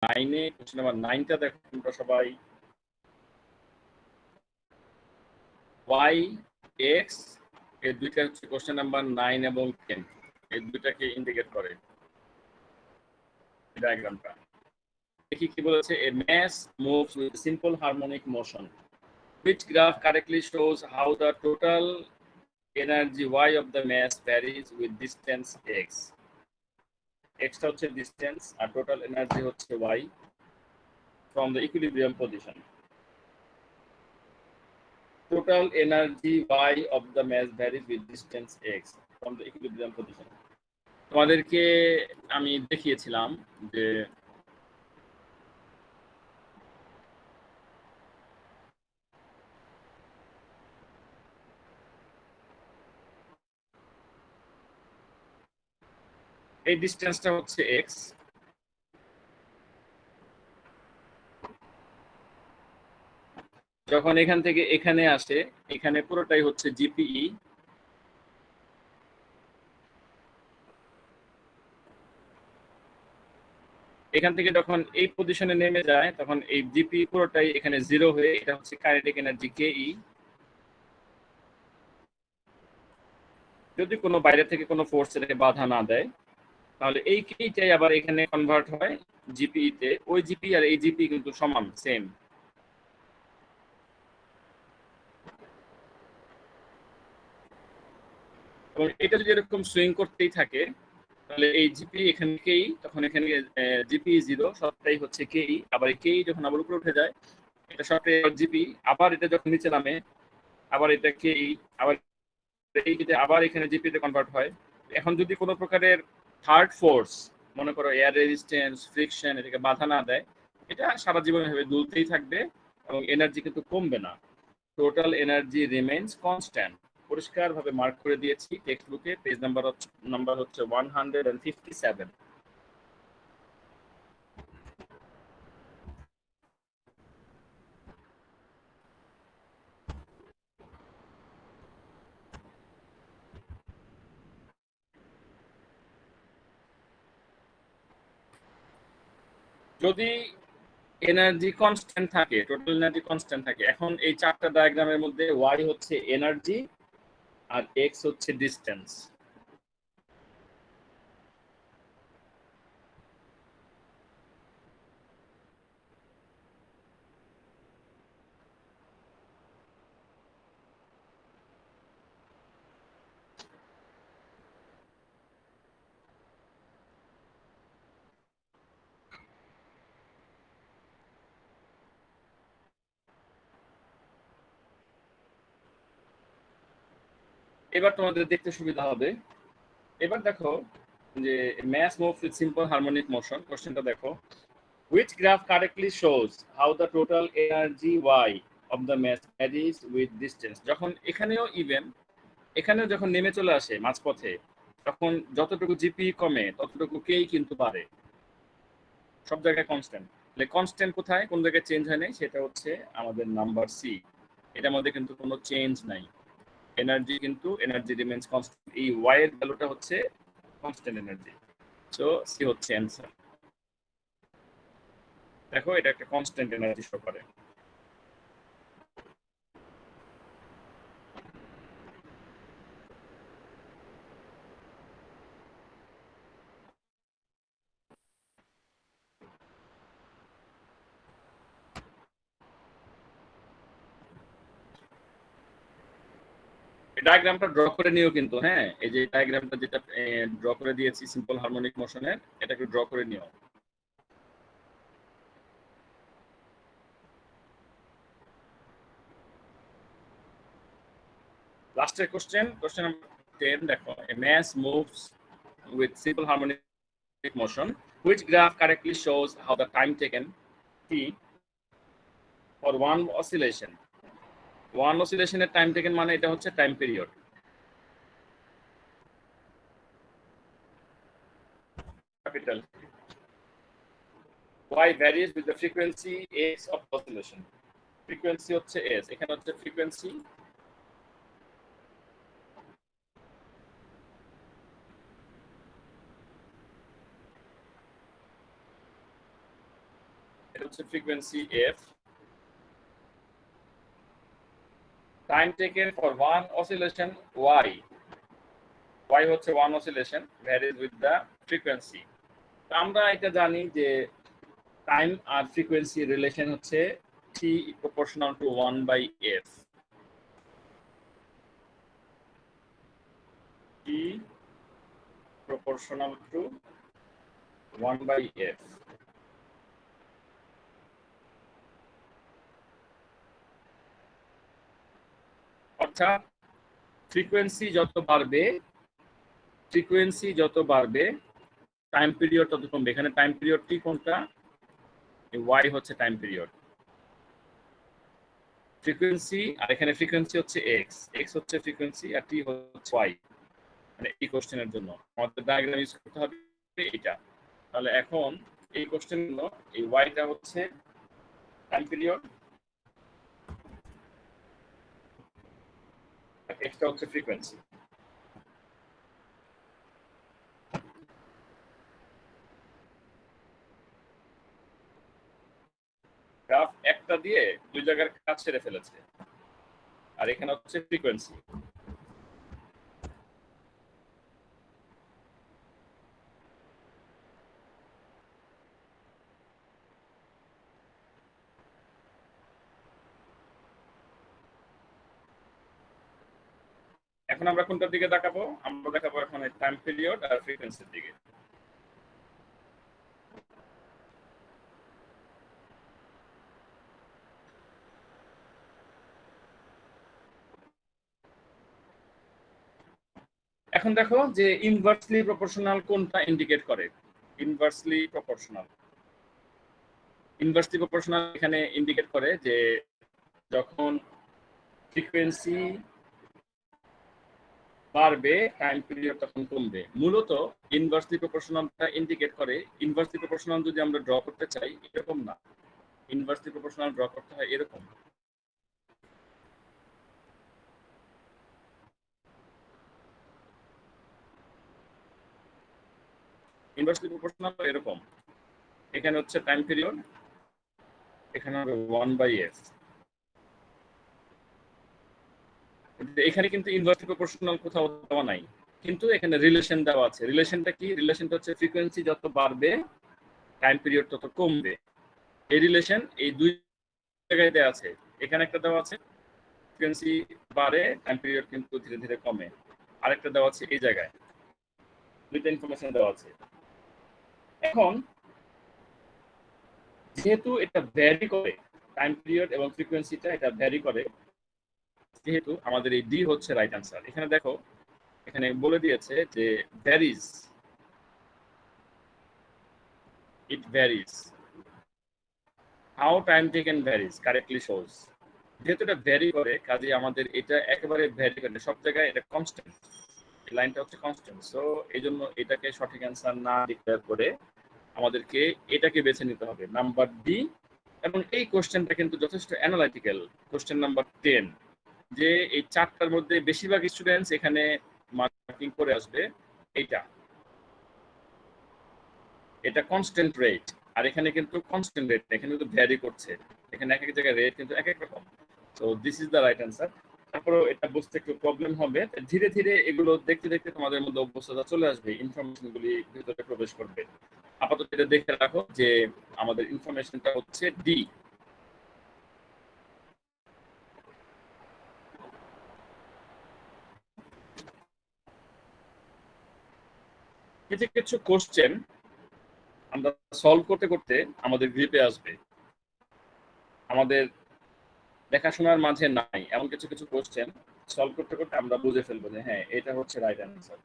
9-এ question number 9টা দেখো তোমরা সবাই। y x এই দুইটা হচ্ছে কোশ্চেন নাম্বার 9 এবং 10, এই দুইটাকে ইন্ডিকেট করে ডায়াগ্রামটা। দেখি কি বলেছে, a mass moves with simple harmonic motion, which graph correctly shows how the total energy y of the mass varies with distance x. x টা হচ্ছে ডিসটেন্স আর টোটাল এনার্জি হচ্ছে y from the equilibrium position. Total energy y of the mass varies with distance x from the equilibrium position. তোমাদেরকে আমি দেখিয়েছিলাম যে এই ডিসটেন্সটা হচ্ছে x, যখন এখান থেকে এখানে আসে এখানে পুরোটাই হচ্ছে জিপিই, এখান থেকে যখন এই পজিশনে নেমে যায় তখন এই জিপি পুরোটাই এখানে জিরো হয়ে এটা হচ্ছে কাইনেটিক এনার্জি কেই। যদি কোনো বাইরে থেকে কোনো ফোর্স এটাকে বাধা না দেয় তাহলে এই কেইটাই আবার এখানে কনভার্ট হয় জিপিই তে। ওই জিপি আর এই জিপি কিন্তু সমান, সেম। এবং এটা যদি এরকম সুইং করতেই থাকে তাহলে এই জিপি এখানে কেই, তখন এখানে জিপি জিরো, সবটাই হচ্ছে কেই। আবার এই কেই যখন আবার উপরে উঠে যায় এটা সবটাই জিপি, আবার এটা যখন নিচে নামে আবার এটা কেই, আবার এইটা আবার এখানে জিপি তে কনভার্ট হয়। এখন যদি কোনো প্রকারের থার্ড ফোর্স, মনে করো এয়ার রেজিস্ট্যান্স, ফ্রিকশন, এটাকে বাধা না দেয়, এটা সারা জীবন এভাবে দুলতেই থাকবে এবং এনার্জি কিন্তু কমবে না। Total energy remains constant. পরিষ্কারভাবে মার্ক করে দিয়েছি টেক্সট বুকে, পেজ নাম্বার হচ্ছে 157। যদি এনার্জি কনস্ট্যান্ট থাকে, টোটাল এনার্জি কনস্ট্যান্ট থাকে, এখন এই চারটা ডায়াগ্রামের মধ্যে ওয়াই হচ্ছে এনার্জি আর এক্স হচ্ছে ডিস্টেন্স। এবার তোমাদের দেখতে সুবিধা হবে। এবার দেখো যে mass moves with simple harmonic motion, কোশ্চেনটা দেখো, which graph correctly shows how the total energy y of the mass varies with distance. যখন এখানেও ইভেন, এখানেও যখন নেমে চলে আসে মাঝপথে তখন যতটুকু জিপি কমে ততটুকু কেই কিন্তু বাড়ে, সব জায়গায় কনস্ট্যান্ট। তাহলে কনস্ট্যান্ট কোথায়, কোন জায়গায় চেঞ্জ হয় নাই, সেটা হচ্ছে আমাদের নাম্বার সি। এটার মধ্যে কিন্তু কোনো চেঞ্জ নাই, এনার্জি কিন্তু এনার্জি রিমেইনস কনস্ট্যান্ট। এই ওয়াই এর ভ্যালুটা হচ্ছে কনস্ট্যান্ট এনার্জি। সো সি হচ্ছে অ্যান্সার। দেখো এটা একটা কনস্ট্যান্ট এনার্জি শো করে। ডায়াগ্রামটা ড্র করে নিও কিন্তু, হ্যাঁ, এই যে ডায়াগ্রামটা যেটা ড্র করে দিয়েছি সিম্পল হারমোনিক মোশনের, এটাকে ড্র করে নিও। লাস্টের কোশ্চেন নাম্বার 10 দেখো, a mass moves with simple harmonic motion, which graph correctly shows how the time taken t for one oscillationের টাইম টেকেন মানে এটা হচ্ছে time period. Capital y varies with the frequency x of oscillation. Frequency হচ্ছে s, এখানে হচ্ছে frequency. এটা হচ্ছে frequency F. Time taken for one oscillation Y, Y হচ্ছে one oscillation varies with the frequency. আমরা এটা জানি যে টাইম আর ফ্রিকোয়েন্সি রিলেশন হচ্ছে t proportional to 1/f, t proportional to 1/f। অর্থাৎ ফ্রিকোয়েন্সি যত বাড়বে টাইম পিরিয়ড তত কমবে। এখানে টাইম পিরিয়ড টি কোনটা, ওয়াই হচ্ছে টাইম পিরিয়ড। ফ্রিকোয়েন্সি আর এখানে ফ্রিকোয়েন্সি হচ্ছে এক্স, এক্স হচ্ছে ফ্রিকোয়েন্সি আর টি হচ্ছে ওয়াই। মানে এই কোশ্চেনের জন্য আমাদের ডায়াগ্রাম ইউজ করতে হবে এটা। তাহলে এখন এই কোশ্চেন হলো এই ওয়াইটা হচ্ছে টাইম পিরিয়ড, আর এক্সটা হচ্ছে ফ্রিকোয়েন্সি। গ্রাফ একটা দিয়ে দুই জায়গার কাজ ছেড়ে ফেলেছে, আর এখানে হচ্ছে ফ্রিকোয়েন্সি। এখন আমরা কোনটার দিকে তাকাবো? আমরা দেখাবো এখন টাইম পিরিয়ড আর ফ্রিকোয়েন্সির দিকে। এখন দেখো যে ইনভার্সলি প্রপোর্শনাল কোনটা ইন্ডিকেট করে। ইনভার্সলি প্রপোর্শনাল এখানে ইন্ডিকেট করে যে যখন ফ্রিকোয়েন্সি বাড়বে টাইম পিরিয়ড তখন কমবে। মূলত ইনভার্সলি প্রপোর্শনালটা ইন্ডিকেট করে, ইনভার্সলি প্রপোর্শনাল যদি আমরা ড্র করতে চাই এরকম না, ইনভার্সলি প্রপোর্শনাল ড্র করতে হয় এরকম। ইনভার্সলি প্রপোর্শনাল এরকম, এখানে হচ্ছে টাইম পিরিয়ড, এখানে হবে 1/f। এখানে কিন্তু ইনভার্সলি প্রপোর্শনাল কোথাও দেওয়া নাই, কিন্তু এখানে রিলেশন দেওয়া আছে। রিলেশনটা কি? রিলেশনটা হচ্ছে ফ্রিকোয়েন্সি যত বাড়বে টাইম পিরিয়ড তত কমবে। এই রিলেশন এই দুই জায়গায় দেওয়া আছে। এখানে একটা দেওয়া আছে ফ্রিকোয়েন্সি বাড়ে টাইম পিরিয়ড কিন্তু ধীরে ধীরে কমে, আরেকটা দেওয়া আছে এই জায়গায়। দুইটা ইনফরমেশন দেওয়া আছে। এখন যেহেতু এটা ভ্যারি করে, টাইম পিরিয়ড এবং ফ্রিকোয়েন্সিটা এটা ভ্যারি করে, যেহেতু আমাদের এই ডি হচ্ছে রাইট আনসার। এখানে দেখো এখানে বলে দিয়েছে যে varies, it varies, how time taken varies correctly shows. যেহেতু এটা ভ্যারি করে কাজে আমাদের এটা একেবারে ভ্যারি করে সব জায়গায় এটা কনস্ট্যান্ট, এই লাইনটা হচ্ছে কনস্ট্যান্ট। সো এই জন্য এটাকে সঠিক অ্যান্সার না ডিক্লেয়ার করে আমাদেরকে এটাকে বেছে নিতে হবে, নাম্বার ডি। এবং এই কোশ্চেনটা কিন্তু যথেষ্ট অ্যানালাইটিক্যাল, কোশ্চেন নাম্বার 10, যে এই চারটার মধ্যে বেশিরভাগ স্টুডেন্টস এখানে মার্কিং করে আসবে এইটা, এটা কনস্ট্যান্ট রেট। আর এখানে কিন্তু কনস্ট্যান্ট রেট, এখানে কিন্তু ভ্যারি করছে, এখানে এক এক জায়গায় রেট কিন্তু এক এক রকম। So this is the right answer. তারপরেও এটা বুঝতে একটু প্রবলেম হবে, ধীরে ধীরে এগুলো দেখতে দেখতে তোমাদের মধ্যে অভ্যস্ততা চলে আসবে, ইনফরমেশন গুলি ভিতরে প্রবেশ করবে। আপাতত এটা দেখে রাখো যে আমাদের ইনফরমেশনটা হচ্ছে ডি। কিছু কিছু কোশ্চেন আমরা সলভ করতে করতে আমাদের গ্রিপে আসবে, আমাদের দেখাশোনার মাঝে নাই এমন কিছু কিছু কোশ্চেন সলভ করতে করতে আমরা বুঝে ফেলবো যে হ্যাঁ এটা হচ্ছে রাইট অ্যান্সার।